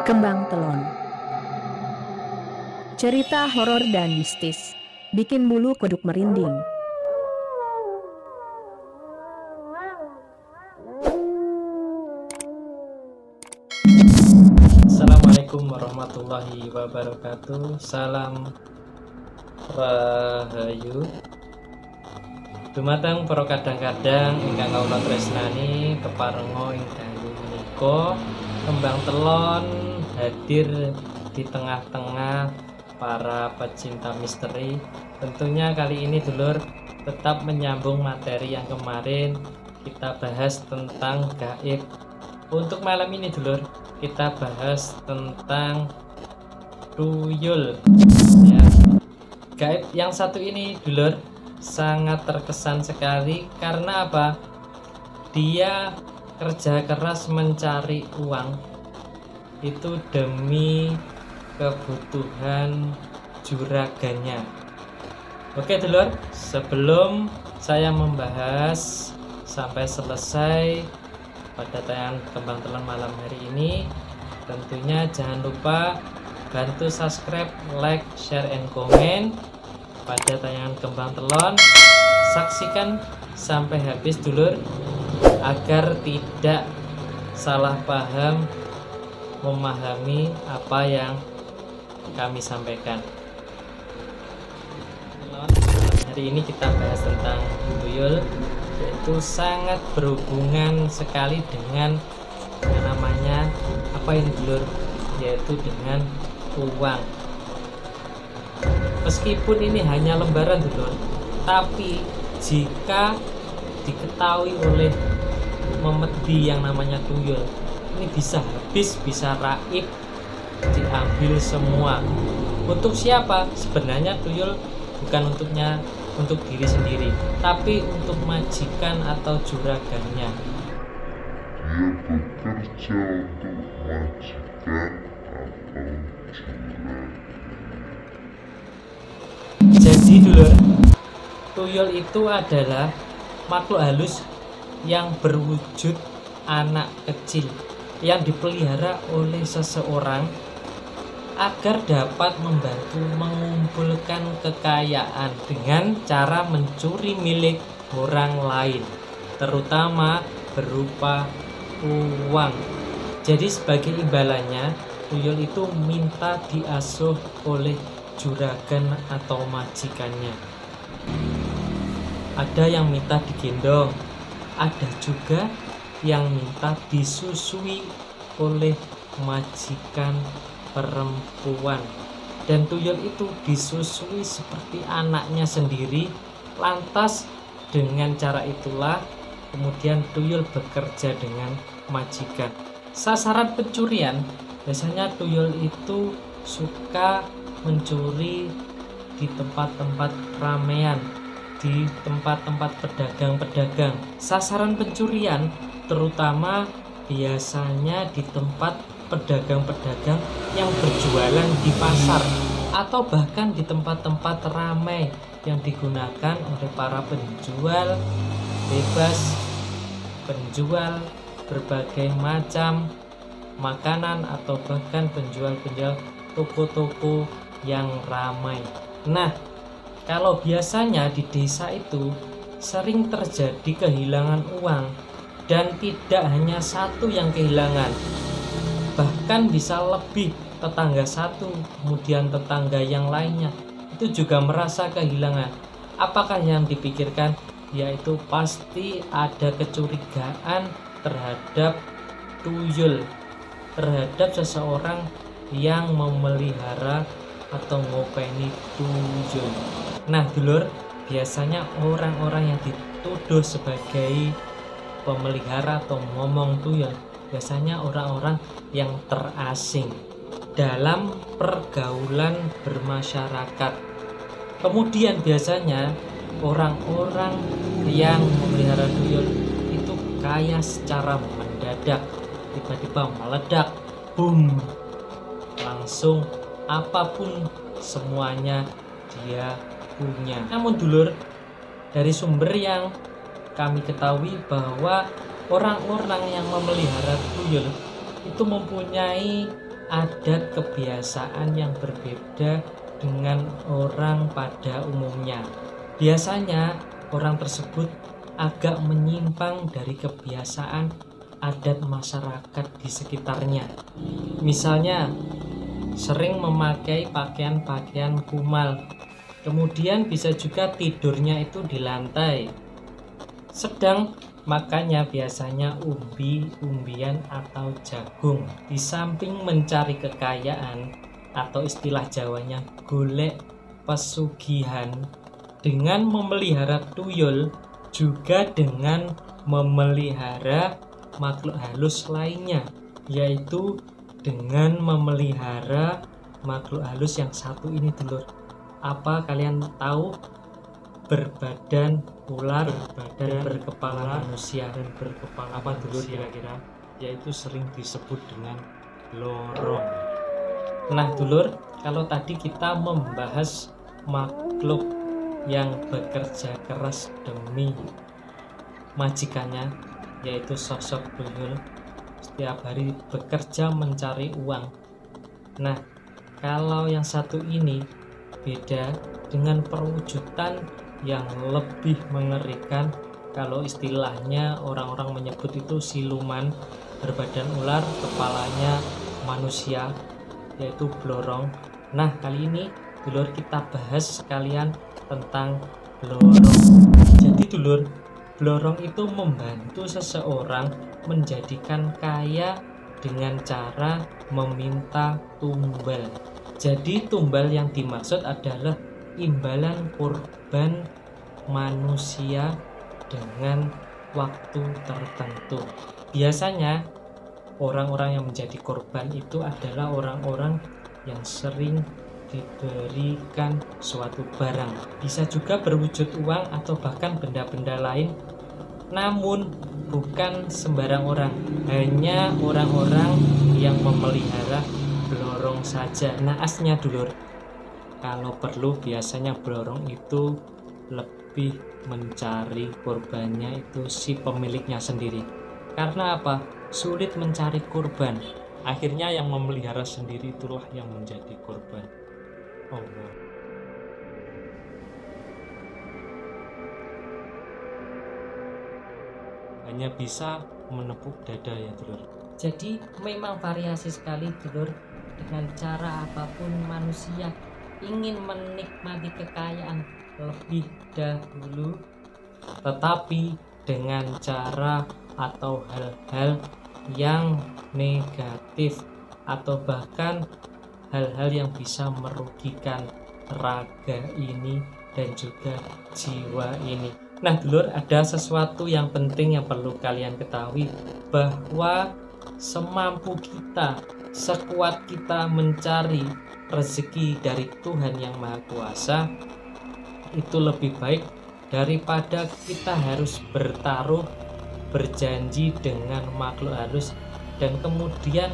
Kembang Telon. Cerita horor dan mistis, bikin bulu kuduk merinding. Assalamualaikum warahmatullahi wabarakatuh. Salam rahayu. Dumateng para kadang-kadang ingkang kawula tresnani keparenga ing dalu menika Kembang Telon hadir di tengah-tengah para pecinta misteri. Tentunya kali ini dulur tetap menyambung materi yang kemarin kita bahas tentang gaib. Untuk malam ini dulur kita bahas tentang tuyul ya. Gaib yang satu ini dulur sangat terkesan sekali karena apa? Dia kerja keras mencari uang itu demi kebutuhan juragannya. Oke dulur, sebelum saya membahas sampai selesai pada tayangan Kembang Telon malam hari ini, tentunya jangan lupa bantu subscribe, like, share, and comment pada tayangan Kembang Telon. Saksikan sampai habis dulur agar tidak salah paham memahami apa yang kami sampaikan. Hari ini kita bahas tentang tuyul, yaitu sangat berhubungan sekali dengan yang namanya apa ini dulur, yaitu dengan uang. Meskipun ini hanya lembaran dulur, tapi jika diketahui oleh memedi yang namanya tuyul, ini bisa habis, bisa raib, diambil semua. Untuk siapa? Sebenarnya tuyul bukan untuk diri sendiri, tapi untuk majikan atau juragannya. Dia bekerja untuk majikan atau juragan. Jadi dulur, tuyul itu adalah makhluk halus yang berwujud anak kecil yang dipelihara oleh seseorang agar dapat membantu mengumpulkan kekayaan dengan cara mencuri milik orang lain, terutama berupa uang. Jadi sebagai imbalannya, tuyul itu minta diasuh oleh juragan atau majikannya. Ada yang minta digendong, ada juga yang minta disusui oleh majikan perempuan, dan tuyul itu disusui seperti anaknya sendiri. Lantas dengan cara itulah kemudian tuyul bekerja dengan majikan. Sasaran pencurian biasanya tuyul itu suka mencuri di tempat-tempat keramaian, di tempat-tempat pedagang-pedagang. Sasaran pencurian terutama biasanya di tempat pedagang-pedagang yang berjualan di pasar, atau bahkan di tempat-tempat ramai yang digunakan oleh para penjual bebas, penjual berbagai macam makanan, atau bahkan penjual-penjual toko-toko yang ramai. Nah, kalau biasanya di desa itu sering terjadi kehilangan uang, dan tidak hanya satu yang kehilangan, bahkan bisa lebih. Tetangga satu, kemudian tetangga yang lainnya itu juga merasa kehilangan. Apakah yang dipikirkan? Yaitu pasti ada kecurigaan terhadap tuyul, terhadap seseorang yang memelihara atau ngopeni tuyul. Nah dulur, biasanya orang-orang yang dituduh sebagai pemelihara atau ngomong tuyul biasanya orang-orang yang terasing dalam pergaulan bermasyarakat. Kemudian biasanya orang-orang yang memelihara tuyul itu kaya secara mendadak, tiba-tiba meledak, boom, langsung apapun semuanya dia punya. Namun dulur, dari sumber yang kami ketahui bahwa orang-orang yang memelihara tuyul itu mempunyai adat kebiasaan yang berbeda dengan orang pada umumnya. Biasanya orang tersebut agak menyimpang dari kebiasaan adat masyarakat di sekitarnya. Misalnya, sering memakai pakaian-pakaian kumal. Kemudian bisa juga tidurnya itu di lantai. Sedang makannya biasanya umbi-umbian atau jagung. Di samping mencari kekayaan atau istilah Jawanya golek pesugihan, dengan memelihara tuyul juga dengan memelihara makhluk halus lainnya, yaitu dengan memelihara makhluk halus yang satu ini dulur. Apa kalian tahu? Berbadan ular dan berkepala manusia. Dan berkepala apa dulur kira-kira? Yaitu sering disebut dengan blorong. Nah dulur, kalau tadi kita membahas makhluk yang bekerja keras demi majikannya, yaitu sosok tuyul, setiap hari bekerja mencari uang. Nah, kalau yang satu ini beda dengan perwujudan yang lebih mengerikan. Kalau istilahnya orang-orang menyebut itu siluman, berbadan ular, kepalanya manusia, yaitu blorong. Nah, kali ini dulur kita bahas sekalian tentang blorong. Jadi dulur, blorong itu membantu seseorang menjadikan kaya dengan cara meminta tumbal. Jadi tumbal yang dimaksud adalah imbalan kurban manusia dengan waktu tertentu. Biasanya orang-orang yang menjadi korban itu adalah orang-orang yang sering diberikan suatu barang. Bisa juga berwujud uang atau bahkan benda-benda lain. Namun bukan sembarang orang, hanya orang-orang yang memelihara blorong saja. Naasnya dulur, kalau perlu biasanya blorong itu lebih mencari korbannya itu si pemiliknya sendiri. Karena apa? Sulit mencari korban. Akhirnya yang memelihara sendiri itulah yang menjadi korban. Allah. Hanya bisa menepuk dada ya dulur. Jadi memang variasi sekali dulur. Dengan cara apapun manusia ingin menikmati kekayaan lebih dahulu, tetapi dengan cara atau hal-hal yang negatif atau bahkan hal-hal yang bisa merugikan raga ini dan juga jiwa ini. Nah dulur, ada sesuatu yang penting yang perlu kalian ketahui, bahwa semampu kita, sekuat kita mencari rezeki dari Tuhan yang Maha Kuasa, itu lebih baik daripada kita harus bertaruh, berjanji dengan makhluk halus dan kemudian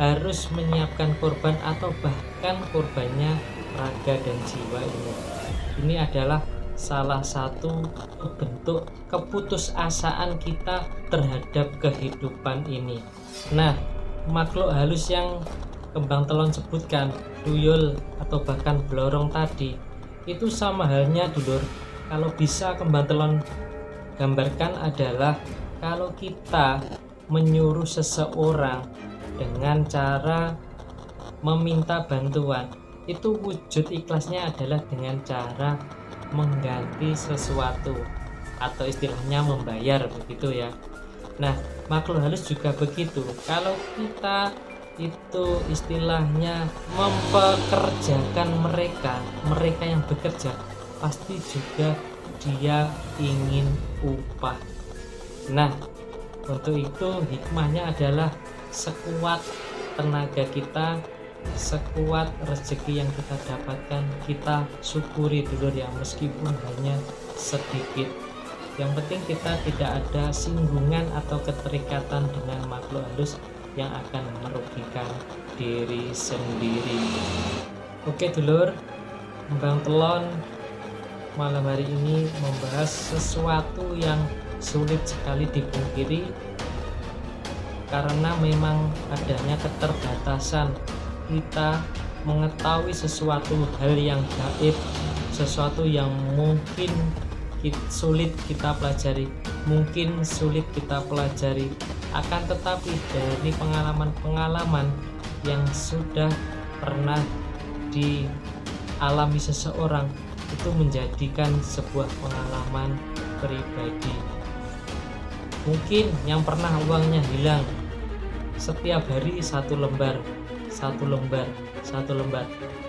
harus menyiapkan korban atau bahkan korbannya raga dan jiwa ini. Ini adalah salah satu bentuk keputusasaan kita terhadap kehidupan ini. Nah, makhluk halus yang Kembang Telon sebutkan, tuyul atau bahkan blorong tadi, itu sama halnya dulur. Kalau bisa Kembang Telon gambarkan adalah kalau kita menyuruh seseorang dengan cara meminta bantuan, itu wujud ikhlasnya adalah dengan cara mengganti sesuatu atau istilahnya membayar, begitu ya. Nah, makhluk halus juga begitu. Kalau kita itu istilahnya mempekerjakan mereka yang bekerja, pasti juga dia ingin upah. Nah, untuk itu hikmahnya adalah sekuat tenaga kita, sekuat rezeki yang kita dapatkan, kita syukuri dulu ya, meskipun hanya sedikit. Yang penting kita tidak ada singgungan atau keterikatan dengan makhluk halus yang akan merugikan diri sendiri. Oke dulur, Kembang Telon malam hari ini membahas sesuatu yang sulit sekali dipungkiri karena memang adanya keterbatasan kita mengetahui sesuatu hal yang gaib, sesuatu yang mungkin sulit kita pelajari, mungkin sulit kita pelajari. Akan tetapi dari pengalaman-pengalaman yang sudah pernah dialami seseorang, itu menjadikan sebuah pengalaman pribadi. Mungkin yang pernah uangnya hilang setiap hari 1 lembar,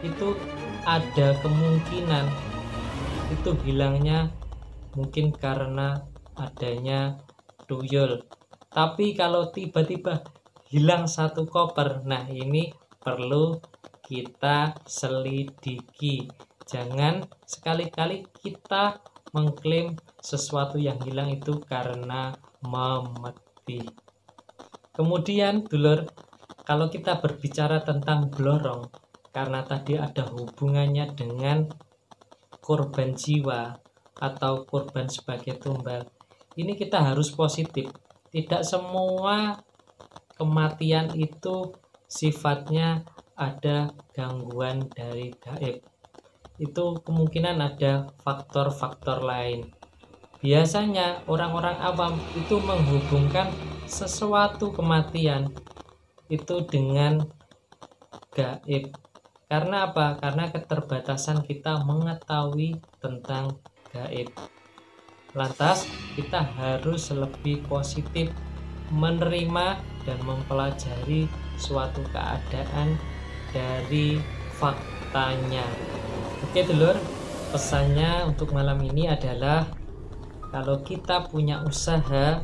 itu ada kemungkinan itu hilangnya mungkin karena adanya tuyul. Tapi kalau tiba-tiba hilang 1 koper, nah ini perlu kita selidiki. Jangan sekali-kali kita mengklaim sesuatu yang hilang itu karena memeti. Kemudian dulur, kalau kita berbicara tentang blorong, karena tadi ada hubungannya dengan korban jiwa atau korban sebagai tumbal, ini kita harus positif. Tidak semua kematian itu sifatnya ada gangguan dari gaib. Itu kemungkinan ada faktor-faktor lain. Biasanya orang-orang awam itu menghubungkan sesuatu kematian itu dengan gaib. Karena apa? Karena keterbatasan kita mengetahui tentang gaib. Lantas kita harus lebih positif menerima dan mempelajari suatu keadaan dari faktanya. Oke dulur, pesannya untuk malam ini adalah kalau kita punya usaha,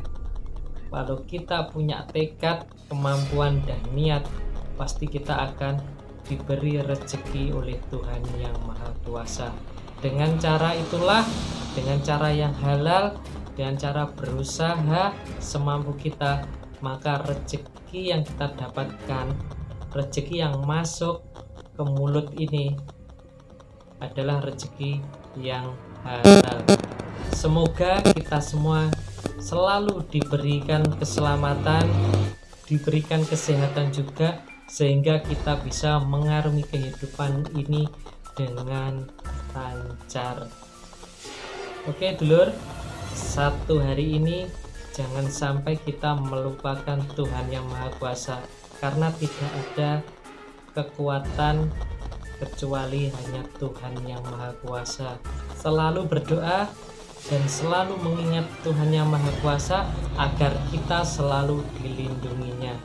kalau kita punya tekad, kemampuan dan niat, pasti kita akan diberi rezeki oleh Tuhan yang Maha Kuasa. Dengan cara itulah, dengan cara yang halal, dengan cara berusaha semampu kita, maka rezeki yang kita dapatkan, rezeki yang masuk ke mulut ini adalah rezeki yang halal. Semoga kita semua selalu diberikan keselamatan, diberikan kesehatan juga, sehingga kita bisa mengarungi kehidupan ini dengan lancar. Oke dulur, 1 hari ini jangan sampai kita melupakan Tuhan yang Maha Kuasa, karena tidak ada kekuatan kecuali hanya Tuhan yang Maha Kuasa. Selalu berdoa dan selalu mengingat Tuhan yang Maha Kuasa agar kita selalu dilindunginya.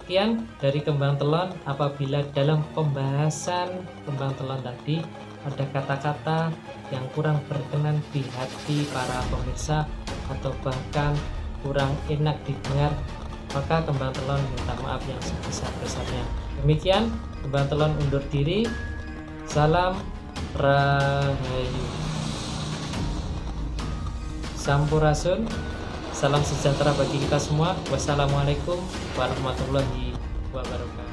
Sekian dari Kembang Telon. Apabila dalam pembahasan Kembang Telon tadi ada kata-kata yang kurang berkenan di hati para pemirsa atau bahkan kurang enak didengar, maka Kembang Telon minta maaf yang sebesar-besarnya. Demikian, Kembang Telon undur diri. Salam Rahayu, Sampurasun, salam sejahtera bagi kita semua. Wassalamualaikum warahmatullahi wabarakatuh.